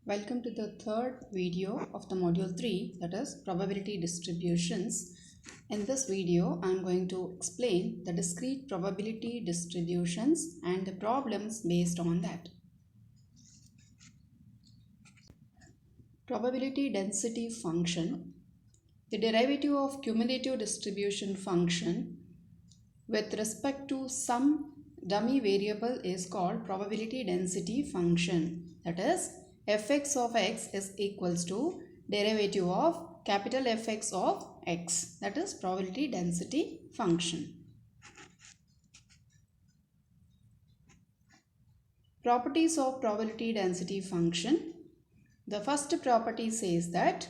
Welcome to the third video of the module 3, that is probability distributions. In this video, I am going to explain the discrete probability distributions and the problems based on that. Probability density function. The derivative of cumulative distribution function with respect to some dummy variable is called probability density function. That is, fx of x is equals to derivative of capital Fx of x. That is probability density function. Properties of probability density function. The first property says that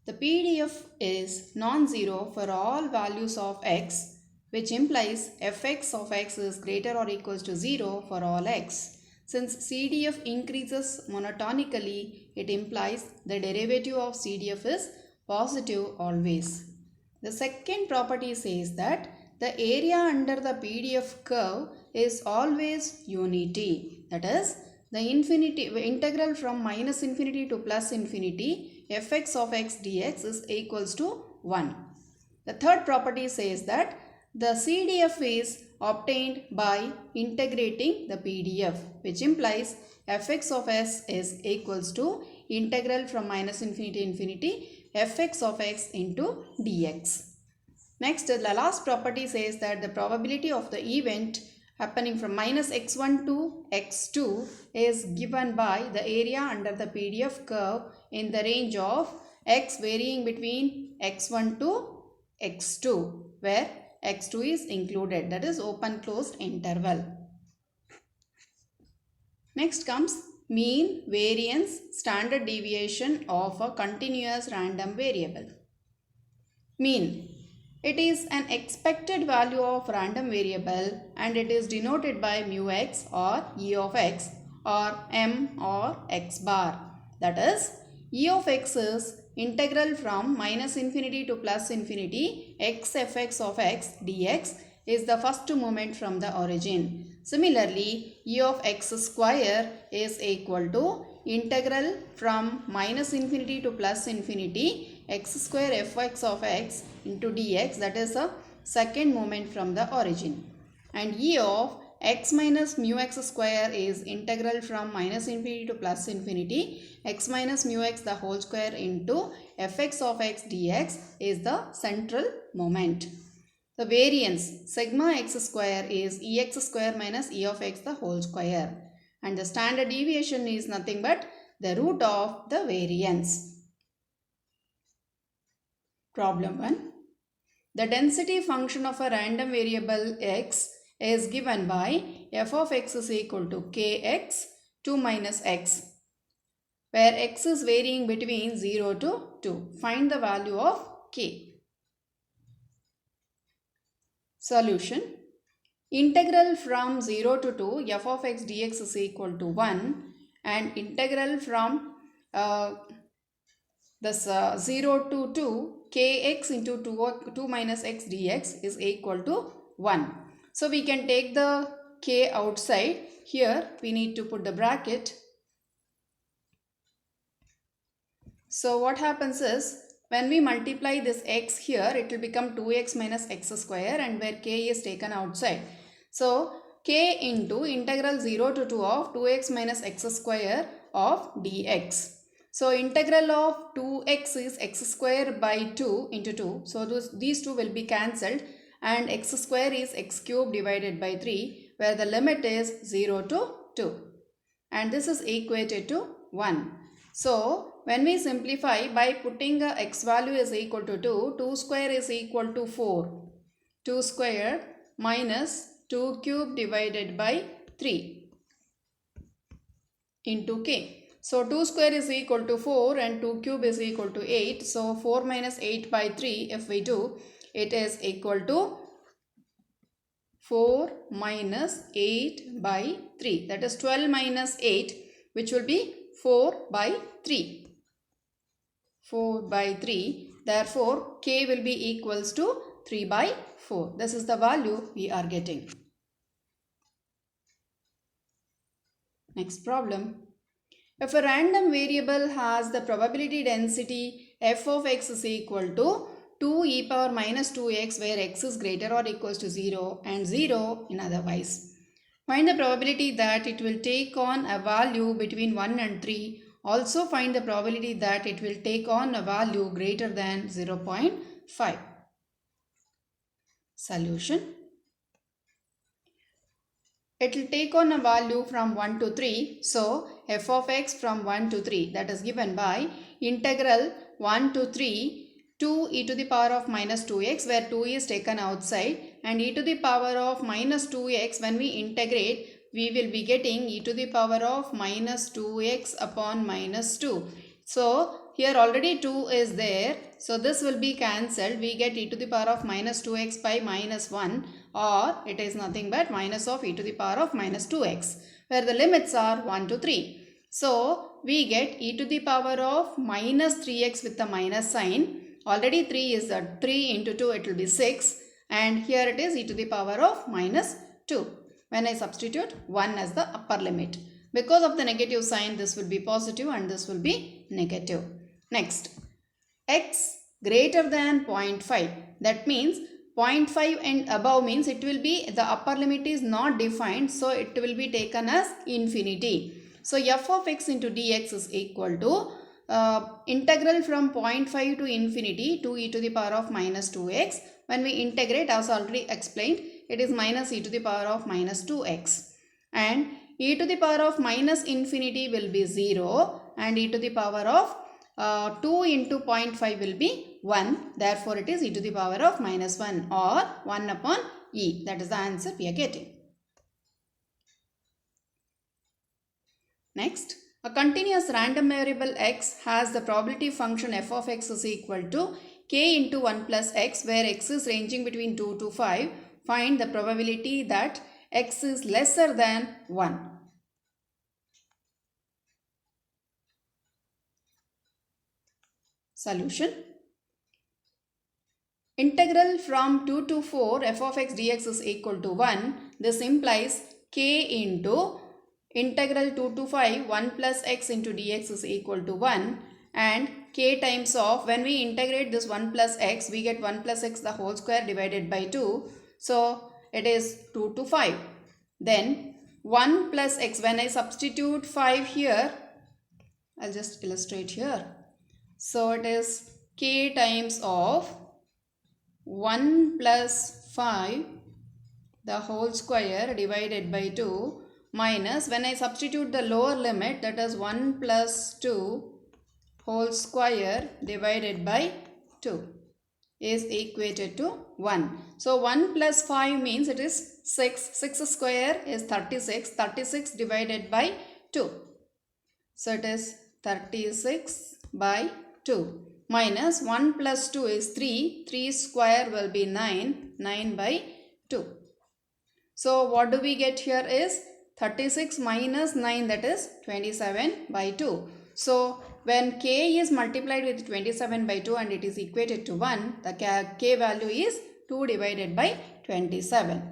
the PDF is non-zero for all values of x, which implies fx of x is greater or equals to 0 for all x. Since CDF increases monotonically, it implies the derivative of CDF is positive always. The second property says that the area under the PDF curve is always unity. That is, the integral from minus infinity to plus infinity fx of x dx is equals to 1. The third property says that the CDF is obtained by integrating the PDF, which implies fx of s is equals to integral from minus infinity to infinity fx of x into dx. Next, the last property says that the probability of the event happening from minus x1 to x2 is given by the area under the PDF curve in the range of x varying between x1 to x2, where x2 is included, that is open closed interval. Next comes mean, variance, standard deviation of a continuous random variable. Mean. It is an expected value of random variable and it is denoted by mu x or e of x or m or x bar. That is, e of x is integral from minus infinity to plus infinity x fx of x dx is the first moment from the origin. Similarly, e of x square is equal to integral from minus infinity to plus infinity x square fx of x into dx, that is a second moment from the origin. And e of x minus mu x square is integral from minus infinity to plus infinity x minus mu x the whole square into fx of x dx is the central moment. The variance sigma x square is ex square minus e of x the whole square, and the standard deviation is nothing but the root of the variance. Problem 1. The density function of a random variable x is given by f of x is equal to kx 2 minus x, where x is varying between 0 to 2. Find the value of k. Solution. Integral from 0 to 2 f of x dx is equal to 1, and integral from 0 to 2 kx into 2 minus x dx is equal to 1. So we can take the k outside. Here we need to put the bracket. So what happens is, when we multiply this x here, it will become 2x minus x square, and where k is taken outside. So k into integral 0 to 2 of 2x minus x square of dx. So integral of 2x is x square by 2 into 2. So these two will be cancelled, and x square is x cube divided by 3, where the limit is 0 to 2. And this is equated to 1. So when we simplify by putting a x value is equal to 2, 2 square is equal to 4. 2 square minus 2 cube divided by 3 into k. So 2 square is equal to 4 and 2 cube is equal to 8. So 4 minus 8 by 3, if we do, it is equal to 4 minus 8 by 3. That is 12 minus 8, which will be 4 by 3. 4 by 3. Therefore, k will be equals to 3 by 4. This is the value we are getting. Next problem. If a random variable has the probability density f of x is equal to 2 e power minus 2x where x is greater or equals to 0 and 0 in otherwise. Find the probability that it will take on a value between 1 and 3. Also find the probability that it will take on a value greater than 0.5. Solution. It will take on a value from 1 to 3. So, f of x from 1 to 3, that is given by integral 1 to 3 2 e to the power of minus 2x where 2 is taken outside, and e to the power of minus 2x, when we integrate we will be getting e to the power of minus 2x upon minus 2. So, here already 2 is there. So, this will be cancelled. We get e to the power of minus 2x by minus 1, or it is nothing but minus of e to the power of minus 2x, where the limits are 1 to 3. So, we get e to the power of minus 3x with the minus sign. Already 3 is the 3 into 2, it will be 6, and here it is e to the power of minus 2. When I substitute 1 as the upper limit, because of the negative sign, this will be positive and this will be negative. Next, x greater than 0.5. That means 0.5 and above means it will be, the upper limit is not defined, so it will be taken as infinity. So f of x into dx is equal to integral from 0.5 to infinity 2 e to the power of minus 2x. When we integrate, as already explained, it is minus e to the power of minus 2x. And e to the power of minus infinity will be 0, and e to the power of 2 into 0.5 will be 1. Therefore, it is e to the power of minus 1 or 1 upon e. That is the answer we are getting. Next, a continuous random variable x has the probability function f of x is equal to k into 1 plus x, where x is ranging between 2 to 5. Find the probability that x is lesser than 1. Solution. Integral from 2 to 4 f of x dx is equal to 1. This implies k into integral 2 to 5 1 plus x into dx is equal to 1, and k times of, when we integrate this 1 plus x, we get 1 plus x the whole square divided by 2. So, it is 2 to 5. Then 1 plus x, when I substitute 5 here, I'll just illustrate here. So, it is k times of 1 plus 5 the whole square divided by 2 minus, when I substitute the lower limit, that is 1 plus 2 whole square divided by 2 is equated to 1. So 1 plus 5 means it is 6. 6 square is 36. 36 divided by 2. So it is 36 by 2 minus 1 plus 2 is 3. 3 square will be 9. 9 by 2. So what do we get here is 36 minus 9, that is 27 by 2. So when k is multiplied with 27 by 2 and it is equated to 1, the k value is 2 divided by 27.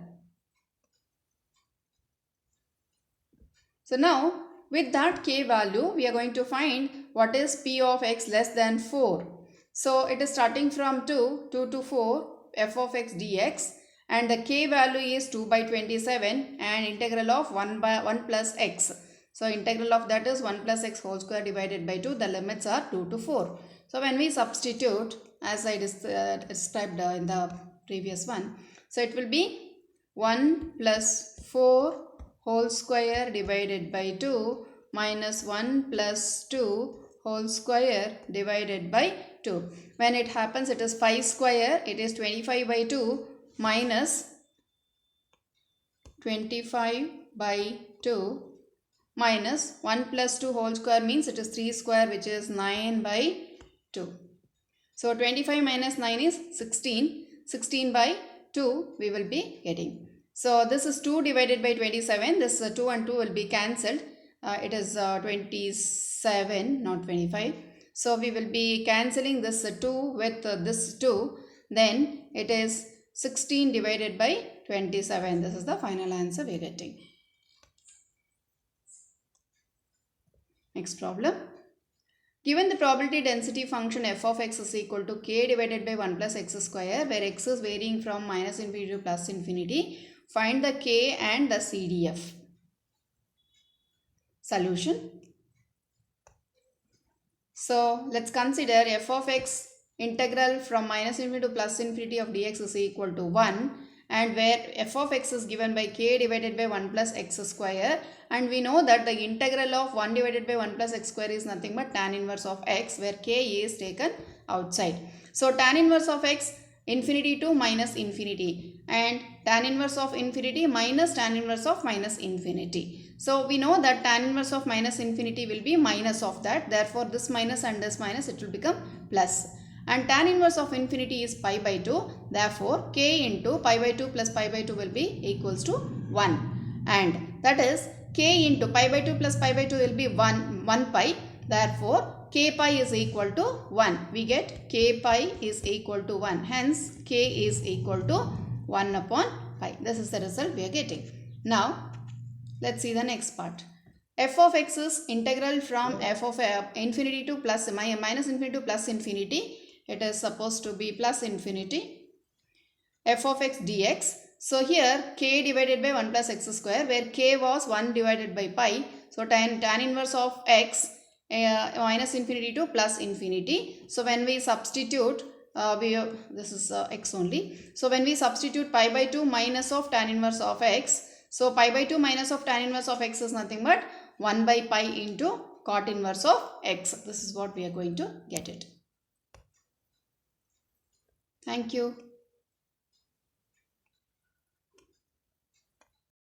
So now with that k value, we are going to find what is p of x less than 4. So it is starting from 2 to 4 f of x dx, and the k value is 2 by 27 and integral of 1 plus x. So integral of that is 1 plus x whole square divided by 2. The limits are 2 to 4. So when we substitute, as I described in the previous one, so it will be 1 plus 4 whole square divided by 2 minus 1 plus 2 whole square divided by 2. When it happens, it is 5 square, it is 25 by 2 minus 25 by 2 minus 1 plus 2 whole square means it is 3 square, which is 9 by 2. So 25 minus 9 is 16. 16 by 2 we will be getting. So this is 2 divided by 27. This 2 and 2 will be cancelled. It is 27, not 25. So we will be cancelling this 2 with this 2. Then it is 16 divided by 27. This is the final answer we are getting. Next problem. Given the probability density function f of x is equal to k divided by 1 plus x square, where x is varying from minus infinity to plus infinity, find the k and the CDF. Solution. So let's consider f of x integral from minus infinity to plus infinity of dx is equal to 1, and where f of x is given by k divided by 1 plus x square, and we know that the integral of 1 divided by 1 plus x square is nothing but tan inverse of x, where k is taken outside. So tan inverse of x infinity to minus infinity, and tan inverse of infinity minus tan inverse of minus infinity. So we know that tan inverse of minus infinity will be minus of that, therefore this minus and this minus, it will become plus. And tan inverse of infinity is pi by 2, therefore k into pi by 2 plus pi by 2 will be equals to 1, and that is k into pi by 2 plus pi by 2 will be 1 pi, therefore k pi is equal to 1. We get k pi is equal to 1, hence k is equal to 1 upon pi. This is the result we are getting. Now let's see the next part. F of x is integral from f of infinity to plus minus infinity to plus infinity. It is supposed to be plus infinity. F of x dx. So here k divided by 1 plus x square, where k was 1 divided by pi. So tan inverse of x minus infinity to plus infinity. So when we substitute, this is x only. So when we substitute pi by 2 minus of tan inverse of x, so pi by 2 minus of tan inverse of x is nothing but 1 by pi into cot inverse of x. This is what we are going to get it. Thank you.